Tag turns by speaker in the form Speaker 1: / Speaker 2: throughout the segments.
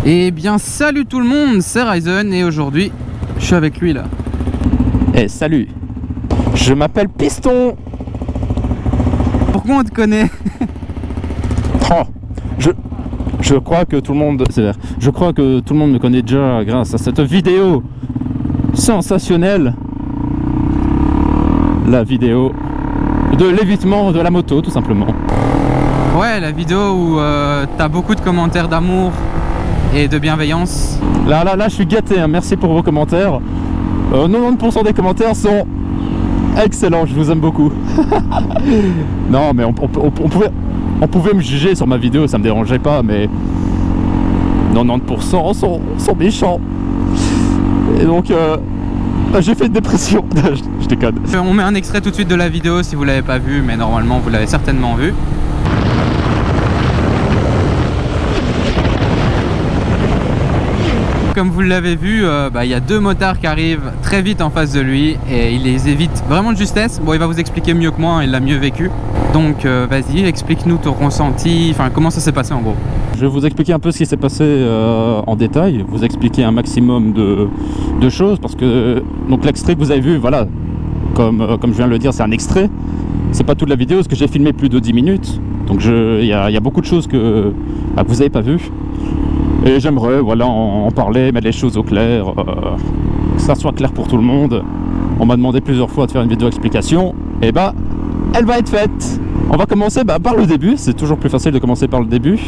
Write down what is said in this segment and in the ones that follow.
Speaker 1: Eh bien salut tout le monde, c'est Ryzen et aujourd'hui je suis avec lui là.
Speaker 2: Eh salut, je m'appelle Piston.
Speaker 1: Pourquoi on te connaît?
Speaker 2: Oh, je crois que tout le monde, je crois que tout le monde me connaît déjà grâce à cette vidéo sensationnelle. La vidéo de l'évitement de la moto tout simplement.
Speaker 1: Ouais, la vidéo où t'as beaucoup de commentaires d'amour et de bienveillance.
Speaker 2: Là, je suis gâté, hein. Merci pour vos commentaires. 90% des commentaires sont excellents, je vous aime beaucoup. Non, mais on pouvait me juger sur ma vidéo, ça me dérangeait pas, mais 90% sont méchants. Et donc, j'ai fait une dépression. Je déconne.
Speaker 1: On met un extrait tout de suite de la vidéo si vous l'avez pas vu, mais normalement vous l'avez certainement vu. Comme vous l'avez vu, il y a deux motards qui arrivent très vite en face de lui et il les évite vraiment de justesse. Bon, il va vous expliquer mieux que moi, il l'a mieux vécu. Donc vas-y, explique-nous ton ressenti, enfin comment ça s'est passé en gros.
Speaker 2: Je vais vous expliquer un peu ce qui s'est passé en détail, vous expliquer un maximum de choses, parce que donc l'extrait que vous avez vu, voilà, comme je viens de le dire, c'est un extrait. C'est pas toute la vidéo, parce que j'ai filmé plus de 10 minutes. Donc il y a beaucoup de choses que vous n'avez pas vues. Et j'aimerais voilà, en parler, mettre les choses au clair, que ça soit clair pour tout le monde. On m'a demandé plusieurs fois de faire une vidéo explication, et elle va être faite. On va commencer par le début, c'est toujours plus facile de commencer par le début.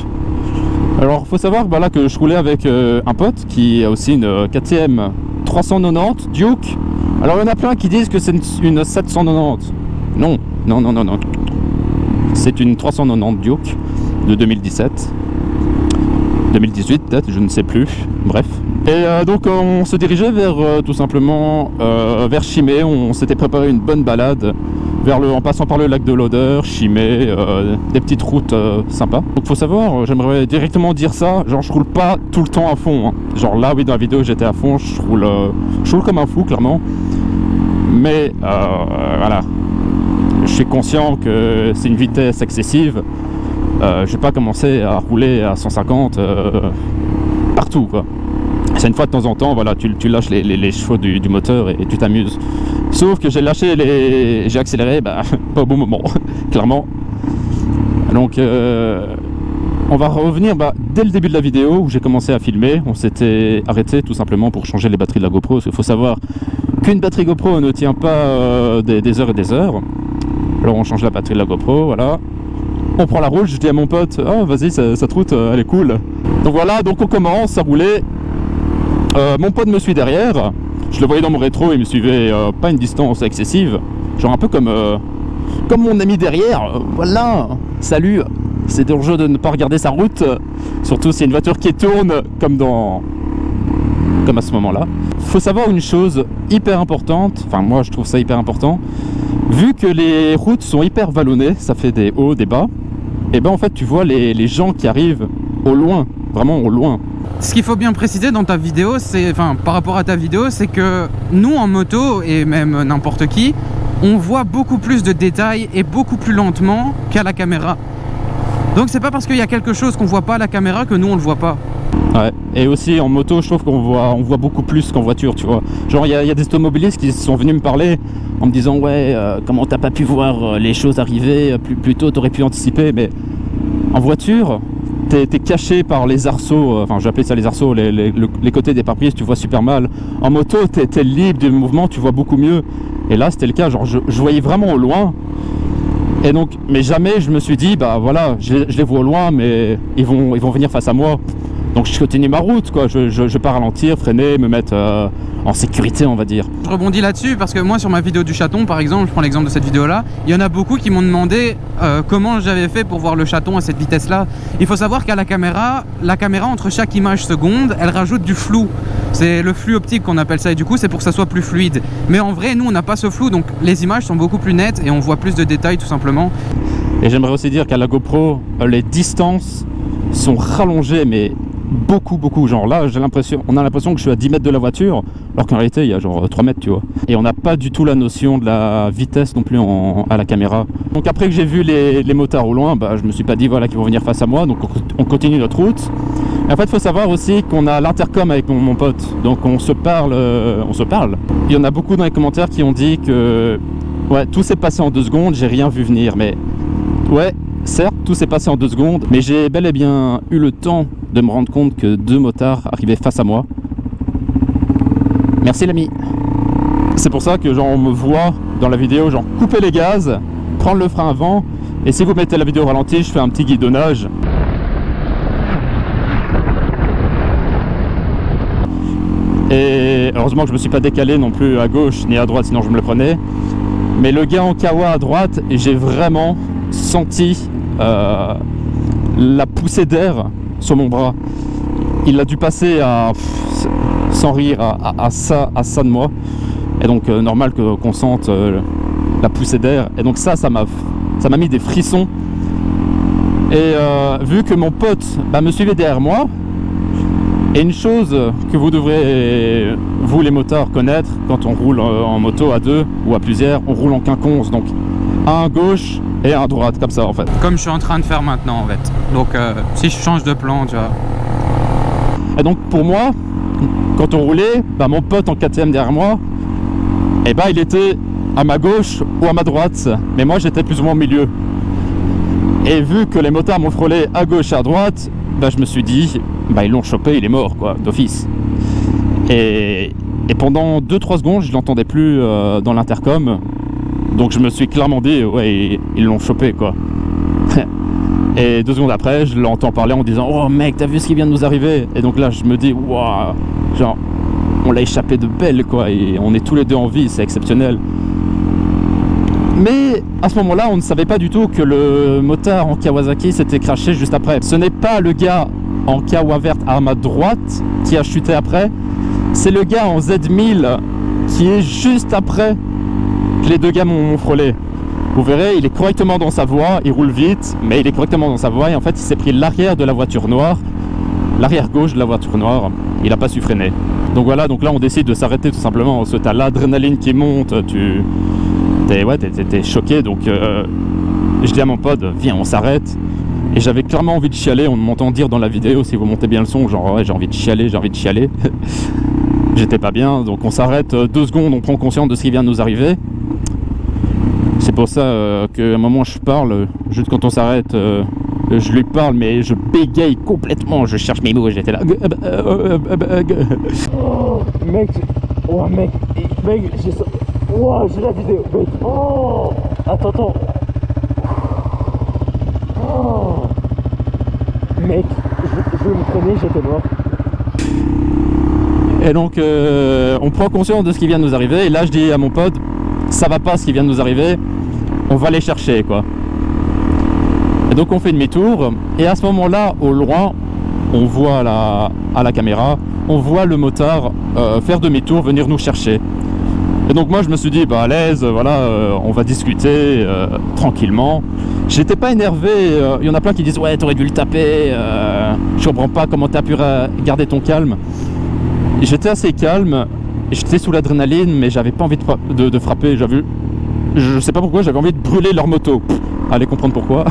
Speaker 2: Alors il faut savoir là, que je roulais avec un pote qui a aussi une KTM 390 Duke. Alors il y en a plein qui disent que c'est une 790. Non. C'est une 390 Duke de 2017. 2018 peut-être, je ne sais plus, bref. Et donc on se dirigeait vers tout simplement vers Chimay. On s'était préparé une bonne balade en passant par le lac de l'Odeur, Chimay, des petites routes sympas. Donc faut savoir, j'aimerais directement dire ça, genre je roule pas tout le temps à fond, hein. Genre là oui dans la vidéo j'étais à fond, je roule comme un fou clairement. Mais voilà, je suis conscient que c'est une vitesse excessive. Je vais pas commencer à rouler à 150 partout quoi. C'est une fois de temps en temps, voilà, tu lâches les chevaux du moteur et tu t'amuses. Sauf que j'ai accéléré pas au bon moment, clairement. Donc on va revenir dès le début de la vidéo où j'ai commencé à filmer. On s'était arrêté tout simplement pour changer les batteries de la GoPro, parce qu'il faut savoir qu'une batterie GoPro ne tient pas des heures et des heures. Alors on change la batterie de la GoPro, voilà. On prend la route, je dis à mon pote, oh vas-y cette route elle est cool. Donc voilà, donc on commence à rouler. Mon pote me suit derrière. Je le voyais dans mon rétro, il me suivait pas une distance excessive. Genre un peu comme mon ami derrière. Voilà, salut. C'est dangereux de ne pas regarder sa route. Surtout si c'est une voiture qui tourne comme à ce moment-là. Faut savoir une chose hyper importante, enfin moi je trouve ça hyper important. Vu que les routes sont hyper vallonnées, ça fait des hauts, des bas, et en fait tu vois les gens qui arrivent au loin, vraiment au loin.
Speaker 1: Ce qu'il faut bien préciser dans ta vidéo, par rapport à ta vidéo, c'est que nous en moto, et même n'importe qui, on voit beaucoup plus de détails et beaucoup plus lentement qu'à la caméra. Donc c'est pas parce qu'il y a quelque chose qu'on voit pas à la caméra que nous on le voit pas.
Speaker 2: Ouais, et aussi en moto je trouve qu'on voit beaucoup plus qu'en voiture, tu vois. Genre il y a des automobilistes qui sont venus me parler en me disant ouais comment t'as pas pu voir les choses arriver plus tôt, t'aurais pu anticiper, mais en voiture t'es caché par les arceaux, enfin j'ai appelé ça les arceaux, les côtés des pare-brises, tu vois super mal. En moto t'es libre du mouvement, tu vois beaucoup mieux, et là c'était le cas, genre je voyais vraiment au loin. Et donc, mais jamais je me suis dit voilà, je les vois au loin, mais ils vont venir face à moi. Donc je continue ma route quoi, je vais pas ralentir, freiner, me mettre en sécurité on va dire.
Speaker 1: Je rebondis là-dessus parce que moi sur ma vidéo du chaton par exemple, je prends l'exemple de cette vidéo là, il y en a beaucoup qui m'ont demandé comment j'avais fait pour voir le chaton à cette vitesse là. Il faut savoir qu'à la caméra entre chaque image seconde, elle rajoute du flou. C'est le flux optique qu'on appelle ça et du coup c'est pour que ça soit plus fluide. Mais en vrai nous on n'a pas ce flou, donc les images sont beaucoup plus nettes et on voit plus de détails tout simplement.
Speaker 2: Et j'aimerais aussi dire qu'à la GoPro, les distances sont rallongées mais beaucoup, genre là on a l'impression que je suis à 10 mètres de la voiture alors qu'en réalité il y a genre 3 mètres tu vois, et on n'a pas du tout la notion de la vitesse non plus à la caméra. Donc après que j'ai vu les motards au loin, je me suis pas dit voilà qu'ils vont venir face à moi, donc on continue notre route. Et en fait, il faut savoir aussi qu'on a l'intercom avec mon pote, donc on se parle. Il y en a beaucoup dans les commentaires qui ont dit que ouais, tout s'est passé en 2 secondes, j'ai rien vu venir. Mais ouais, certes, tout s'est passé en 2 secondes, mais j'ai bel et bien eu le temps de me rendre compte que 2 motards arrivaient face à moi. Merci l'ami. C'est pour ça que genre on me voit dans la vidéo genre couper les gaz, prendre le frein avant, et si vous mettez la vidéo au ralenti, je fais un petit guidonnage. Et heureusement que je me suis pas décalé non plus à gauche ni à droite, sinon je me le prenais. Mais le gars en kawa à droite, j'ai vraiment senti la poussée d'air sur mon bras. Il a dû passer à, sans rire, à ça de moi. Et donc normal qu'on sente la poussée d'air. Et donc ça m'a mis des frissons. Et vu que mon pote me suivait derrière moi, et une chose que vous devrez, vous les motards, connaître, quand on roule en moto à 2 ou à plusieurs, on roule en quinconce, donc un à gauche et un à droite, comme ça en fait.
Speaker 1: Comme je suis en train de faire maintenant en fait. Donc si je change de plan, tu vois.
Speaker 2: Et donc pour moi, quand on roulait, mon pote en 4ème derrière moi, et il était à ma gauche ou à ma droite, mais moi j'étais plus ou moins au milieu. Et vu que les motards m'ont frôlé à gauche et à droite, je me suis dit, ils l'ont chopé, il est mort, quoi, d'office. Et pendant 2-3 secondes, je l'entendais plus dans l'intercom. Donc je me suis clairement dit, ouais, ils l'ont chopé, quoi. Et 2 secondes après, je l'entends parler en disant, oh mec, t'as vu ce qui vient de nous arriver? Et donc là, je me dis, waouh, genre, on l'a échappé de belle, quoi, et on est tous les deux en vie, c'est exceptionnel. Mais à ce moment-là, on ne savait pas du tout que le motard en Kawasaki s'était crashé juste après. Ce n'est pas le gars en Kawa verte à ma droite qui a chuté après, c'est le gars en Z1000 qui est juste après que les 2 gars m'ont frôlé. Vous verrez, il est correctement dans sa voie, il roule vite, mais il est correctement dans sa voie et en fait il s'est pris l'arrière de la voiture noire, l'arrière gauche de la voiture noire, il n'a pas su freiner. Donc voilà, donc là on décide de s'arrêter tout simplement, parce que t'as l'adrénaline qui monte, t'es choqué, donc je dis à mon pote, viens on s'arrête. Et j'avais clairement envie de chialer, on m'entend dire dans la vidéo, si vous montez bien le son, genre ouais, j'ai envie de chialer. J'étais pas bien, donc on s'arrête 2 secondes, on prend conscience de ce qui vient de nous arriver. C'est pour ça qu'à un moment je parle, juste quand on s'arrête, je lui parle, mais je bégaye complètement, je cherche mes mots, j'étais là.
Speaker 3: Oh, mec, j'ai ça. Oh, j'ai la vidéo, mec. Oh, attends. Oh, mec, je me prenais, j'étais mort.
Speaker 2: Et donc on prend conscience de ce qui vient de nous arriver, et là je dis à mon pote, ça va pas ce qui vient de nous arriver, on va les chercher, quoi. Et donc on fait demi-tour, et à ce moment-là, au loin, on voit à la caméra, on voit le motard faire demi-tour, venir nous chercher. Et donc moi je me suis dit, à l'aise, voilà, on va discuter tranquillement. J'étais pas énervé, il y en a plein qui disent, ouais, t'aurais dû le taper, je comprends pas comment t'as pu garder ton calme. J'étais assez calme, j'étais sous l'adrénaline, mais j'avais pas envie de frapper, je sais pas pourquoi, j'avais envie de brûler leur moto. Allez comprendre pourquoi.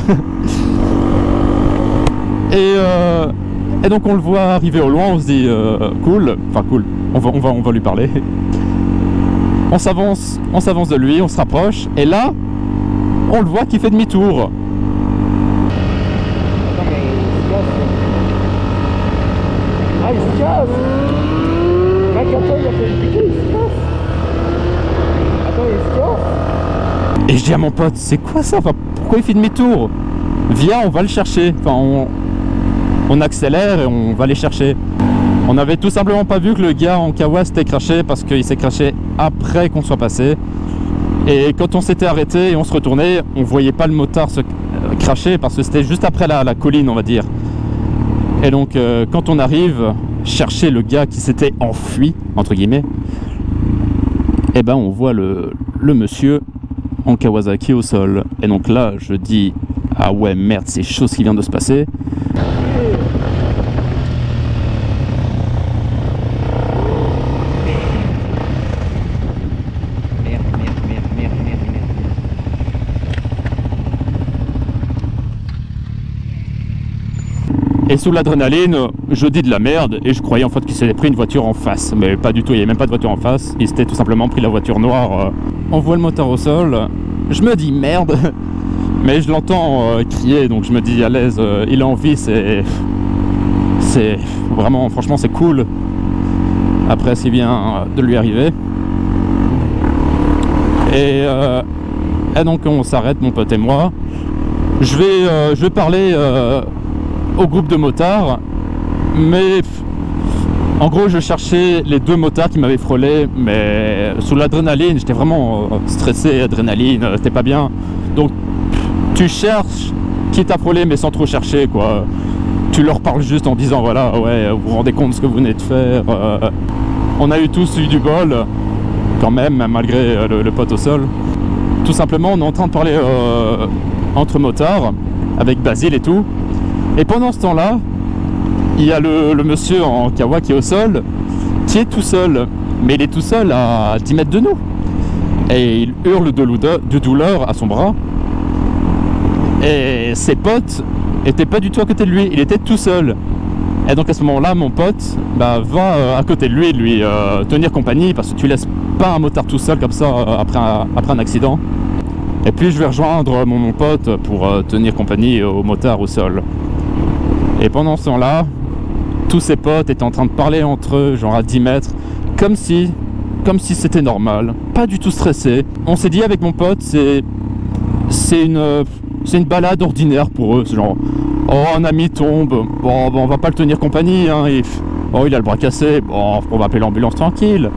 Speaker 2: Et donc on le voit arriver au loin, on se dit cool, on va lui parler. On s'avance de lui, on se rapproche, et là, on le voit qui fait demi-tour.
Speaker 3: Ah, il se casse! Mec, attends, il a fait une piquée, il se casse! Attends, il se casse!
Speaker 2: Et je dis à mon pote, c'est quoi ça? Pourquoi il fait demi-tour? Viens, on va le chercher. On accélère et on va les chercher. On n'avait tout simplement pas vu que le gars en Kawa s'était crashé parce qu'il s'est crashé après qu'on soit passé. Et quand on s'était arrêté et on se retournait, on voyait pas le motard se crasher parce que c'était juste après la colline, on va dire. Et donc quand on arrive chercher le gars qui s'était enfui, entre guillemets, et on voit le monsieur en Kawasaki au sol. Et donc là, je dis, ah ouais, merde, c'est chaud ce qui vient de se passer. Et sous l'adrénaline, je dis de la merde et je croyais en fait qu'il s'était pris une voiture en face. Mais pas du tout, il n'y avait même pas de voiture en face. Il s'était tout simplement pris la voiture noire. On voit le moteur au sol. Je me dis merde. Mais je l'entends crier, donc je me dis à l'aise, il a envie, c'est vraiment, franchement c'est cool. Après ce qui vient de lui arriver. Et donc on s'arrête, mon pote et moi. Je vais parler au groupe de motards, mais en gros je cherchais les 2 motards qui m'avaient frôlé, mais sous l'adrénaline, j'étais vraiment stressé, adrénaline, c'était pas bien. Donc tu cherches qui t'a frôlé, mais sans trop chercher, quoi. Tu leur parles juste en disant voilà, ouais, vous vous rendez compte de ce que vous venez de faire. On a tous eu du bol quand même, malgré le pote au sol. Tout simplement, on est en train de parler entre motards avec Basile et tout. Et pendant ce temps-là, il y a le monsieur en kawa qui est au sol, qui est tout seul, mais il est tout seul à 10 mètres de nous. Et il hurle de douleur à son bras. Et ses potes étaient pas du tout à côté de lui, il était tout seul. Et donc à ce moment-là, mon pote va à côté de lui tenir compagnie, parce que tu laisses pas un motard tout seul comme ça après un accident. Et puis je vais rejoindre mon pote pour tenir compagnie au motard au sol. Et pendant ce temps-là, tous ses potes étaient en train de parler entre eux, genre à 10 mètres, comme si c'était normal, pas du tout stressé. On s'est dit avec mon pote, c'est une balade ordinaire pour eux, c'est genre, oh un ami tombe, bon on va pas le tenir compagnie, hein, oh il a le bras cassé, bon on va appeler l'ambulance tranquille.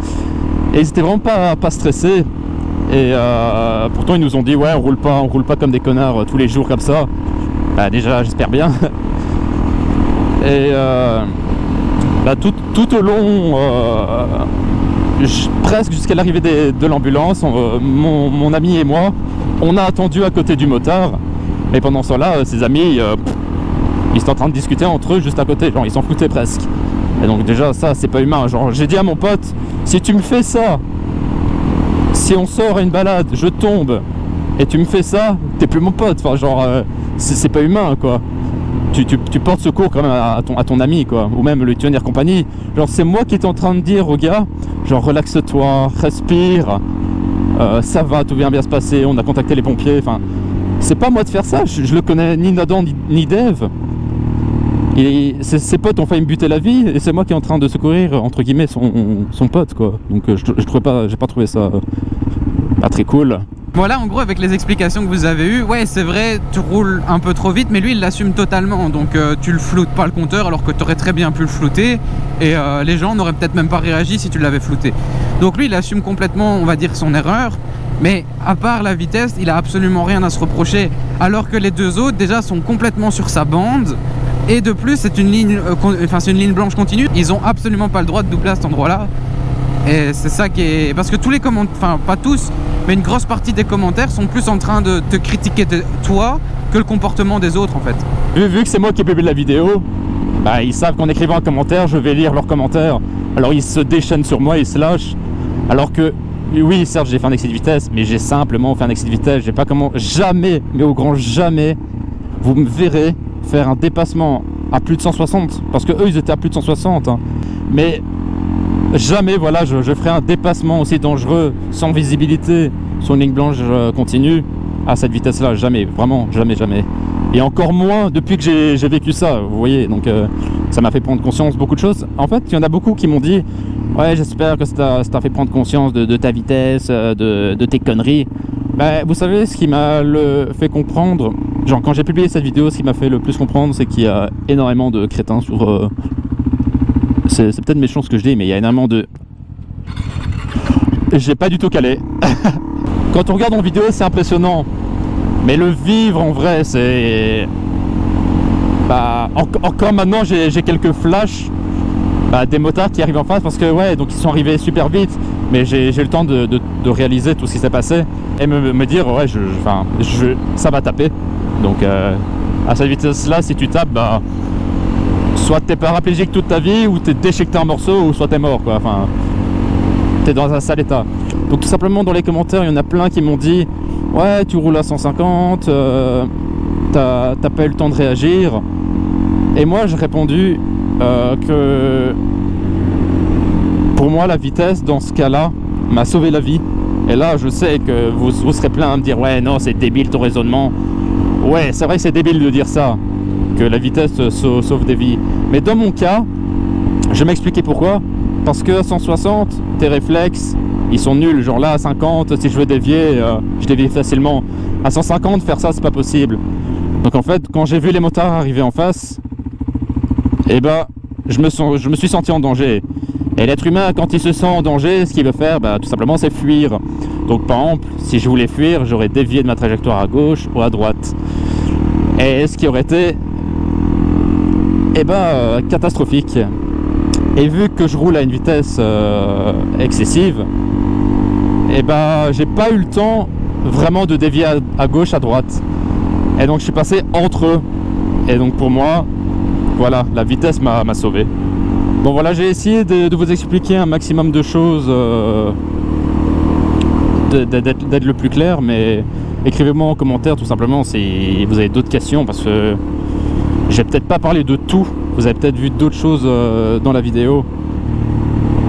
Speaker 2: Et ils étaient vraiment pas stressés. Et pourtant ils nous ont dit ouais on roule pas comme des connards tous les jours comme ça. Bah déjà j'espère bien. Et tout au long, presque jusqu'à l'arrivée de l'ambulance, mon ami et moi, on a attendu à côté du motard. Et pendant ce temps-là, ses amis, ils étaient en train de discuter entre eux juste à côté, genre ils s'en foutaient presque. Et donc déjà ça c'est pas humain, genre j'ai dit à mon pote, si tu me fais ça, si on sort à une balade, je tombe, et tu me fais ça, t'es plus mon pote, enfin genre c'est pas humain quoi. Tu portes secours quand même à ton ami quoi, ou même lui tenir compagnie. Genre c'est moi qui étais en train de dire au gars, genre relaxe-toi, respire, ça va, tout vient bien se passer, on a contacté les pompiers, enfin c'est pas moi de faire ça, je le connais ni Nadan ni Dave. Et ses potes ont failli me buter la vie et c'est moi qui est en train de secourir entre guillemets son pote quoi. Donc j'ai pas trouvé ça pas très cool.
Speaker 1: Voilà, en gros, avec les explications que vous avez eues, ouais, c'est vrai, tu roules un peu trop vite, mais lui, il l'assume totalement. Donc, tu le floutes pas le compteur, alors que tu aurais très bien pu le flouter. Et les gens n'auraient peut-être même pas réagi si tu l'avais flouté. Donc, lui, il assume complètement, on va dire, son erreur. Mais à part la vitesse, il a absolument rien à se reprocher. Alors que les 2 autres, déjà, sont complètement sur sa bande. Et de plus, c'est une ligne blanche continue. Ils ont absolument pas le droit de doubler à cet endroit-là. Et c'est ça qui est... Parce que tous les commentaires, enfin pas tous, mais une grosse partie des commentaires sont plus en train de te critiquer toi que le comportement des autres en fait.
Speaker 2: Vu que c'est moi qui ai publié la vidéo, bah, ils savent qu'en écrivant un commentaire, je vais lire leurs commentaires. Alors ils se déchaînent sur moi, ils se lâchent. Alors que, oui certes j'ai fait un excès de vitesse, mais j'ai simplement fait un excès de vitesse. J'ai pas comment... Jamais, mais au grand jamais, vous me verrez faire un dépassement à plus de 160. Parce que eux ils étaient à plus de 160. Hein. Mais... jamais voilà je ferai un dépassement aussi dangereux sans visibilité sur une ligne blanche continue à cette vitesse là, jamais, vraiment jamais. Et encore moins depuis que j'ai vécu ça, vous voyez, donc ça m'a fait prendre conscience beaucoup de choses. En fait il y en a beaucoup qui m'ont dit ouais j'espère que ça t'a fait prendre conscience de ta vitesse, de tes conneries. Ben, vous savez ce qui m'a fait comprendre, genre quand j'ai publié cette vidéo, ce qui m'a fait le plus comprendre c'est qu'il y a énormément de crétins sur c'est peut-être méchant ce que je dis, mais il y a énormément de... J'ai pas du tout calé. Quand on regarde en vidéo, c'est impressionnant. Mais le vivre en vrai, c'est... Bah, encore maintenant, j'ai quelques flashs des motards qui arrivent en face, parce que ouais, donc ils sont arrivés super vite. Mais j'ai eu le temps de réaliser tout ce qui s'est passé. Et me dire, ouais, ça va taper. Donc, à cette vitesse-là, si tu tapes, bah... soit t'es paraplégique toute ta vie, ou t'es déchiqueté en morceaux, ou soit t'es mort quoi, enfin t'es dans un sale état. Donc tout simplement dans les commentaires il y en a plein qui m'ont dit ouais tu roules à 150, t'as pas eu le temps de réagir. Et moi j'ai répondu que pour moi la vitesse dans ce cas-là m'a sauvé la vie. Et là je sais que vous serez plein à me dire ouais non c'est débile ton raisonnement. Ouais c'est vrai que c'est débile de dire ça, que la vitesse sauve des vies. Mais dans mon cas, je vais m'expliquer pourquoi. Parce que à 160, tes réflexes ils sont nuls. Genre là à 50, si je veux dévier, je dévie facilement. À 150 faire ça c'est pas possible. Donc en fait quand j'ai vu les motards arriver en face, et ben je me suis senti en danger. Et l'être humain quand il se sent en danger, ce qu'il veut faire tout simplement c'est fuir. Donc par exemple si je voulais fuir, j'aurais dévié de ma trajectoire à gauche ou à droite. Et ce qui aurait été catastrophique. Et vu que je roule à une vitesse excessive, j'ai pas eu le temps vraiment de dévier à gauche, à droite. Et donc je suis passé entre eux. Et donc pour moi, voilà, la vitesse m'a sauvé. Bon voilà, j'ai essayé de vous expliquer un maximum de choses, d'être le plus clair, mais écrivez-moi en commentaire tout simplement si vous avez d'autres questions, parce que j'ai peut-être pas parlé de tout. Vous avez peut-être vu d'autres choses dans la vidéo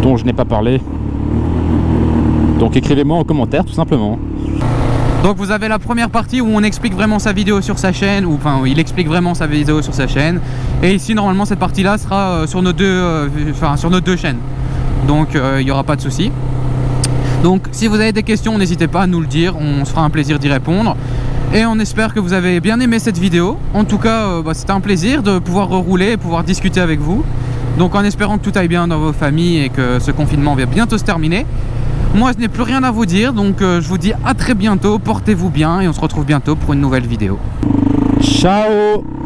Speaker 2: dont je n'ai pas parlé. Donc écrivez-moi en commentaire tout simplement.
Speaker 1: Donc vous avez la première partie où on explique vraiment sa vidéo sur sa chaîne, ou enfin il explique vraiment sa vidéo sur sa chaîne. Et ici normalement cette partie là sera sur nos deux chaînes. Donc il n'y aura pas de souci. Donc si vous avez des questions, n'hésitez pas à nous le dire, on se fera un plaisir d'y répondre. Et on espère que vous avez bien aimé cette vidéo. En tout cas, c'était un plaisir de pouvoir rerouler et pouvoir discuter avec vous. Donc en espérant que tout aille bien dans vos familles et que ce confinement va bientôt se terminer. Moi, je n'ai plus rien à vous dire, donc je vous dis à très bientôt, portez-vous bien et on se retrouve bientôt pour une nouvelle vidéo.
Speaker 2: Ciao!